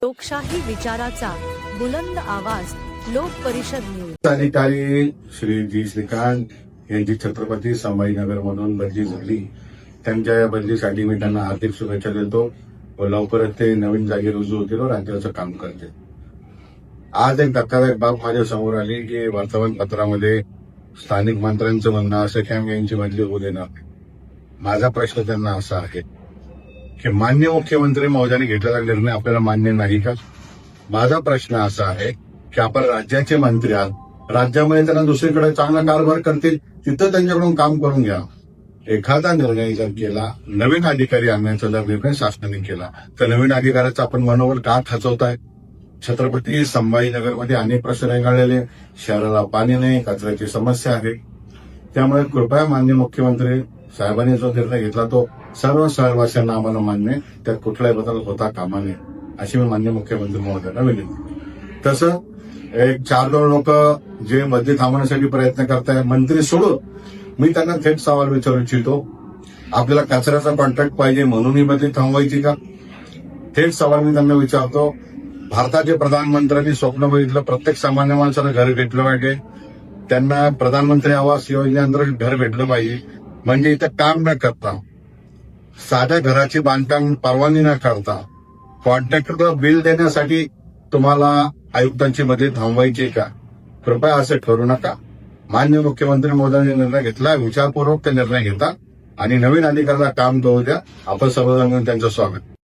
लोकशाही विचाराचा बुलंद आवाज लोक परिषद न्यूज। अधिकारी श्री जी श्रीकांत यांची छत्रपती संभाजीनगर मधून बदली झाली। त्यांच्या या बदलीसाठी मी त्यांना हार्दिक शुभेच्छा देतो व लवकरच ते नवीन जागी रुजू होतील व राज्याचं काम करतील। आज एक धक्कादायक बाब माझ्या समोर आली की वर्तमानपत्रामध्ये स्थानिक मंत्र्यांचं म्हणणं असं की आम्ही यांची बदली होऊ देणार नाही। माझा प्रश्न त्यांना असा आहे की माननीय मुख्यमंत्री महोदयांनी घेतलेला निर्णय आपल्याला मान्य नाही का? माझा प्रश्न असा आहे की आपण राज्याचे मंत्री आहात, राज्यामध्ये त्यांना दुसरीकडे चांगला कारभार करतील तिथं त्यांच्याकडून काम करून घ्या। एखादा निर्णय जर केला, नवीन अधिकारी आणण्याचा जर निर्णय शासनाने केला तर नवीन अधिकाऱ्याचं आपण मनोबल का खचवताय? छत्रपती संभाजीनगरमध्ये अनेक प्रश्न रेंगाळलेले, शहराला पाणी नाही, कचऱ्याची समस्या आहे। त्यामुळे कृपया माननीय मुख्यमंत्री साहेबांनी जो निर्णय घेतला तो सर्व शहरवासियांना आम्हाला मान्य आहे, त्यात कुठलाही बदल होता कामा नये अशी मी माननीय मुख्यमंत्री महोदयांना विनंती। तसं एक 4-2 लोक जे बदली थांबवण्यासाठी प्रयत्न करताय, मंत्री सोडून मी त्यांना थेट सवाल विचारू इच्छितो, आपल्याला कचऱ्याचा कॉन्ट्रॅक्ट पाहिजे म्हणून ही बदली थांबवायची का? थेट सवाल मी त्यांना विचारतो। भारताचे प्रधानमंत्र्यांनी स्वप्न बघितलं प्रत्येक सामान्य माणसाला घर भेटलं पाहिजे, त्यांना प्रधानमंत्री आवास योजनेअंतर्गत घर भेटलं पाहिजे। म्हणजे इथं काम न करता, साध्या घराची बांधकाम परवानगी न करता कॉन्ट्रॅक्टरला बिल देण्यासाठी तुम्हाला आयुक्तांची बदली थांबवायची का? कृपया असे ठरू नका। माननीय मुख्यमंत्री महोदयांनी निर्णय घेतला, विचारपूर्वक ते निर्णय घेता आणि नवीन अधिकाऱ्याला काम करू द्या। आपण सर्वजण त्यांचं स्वागत।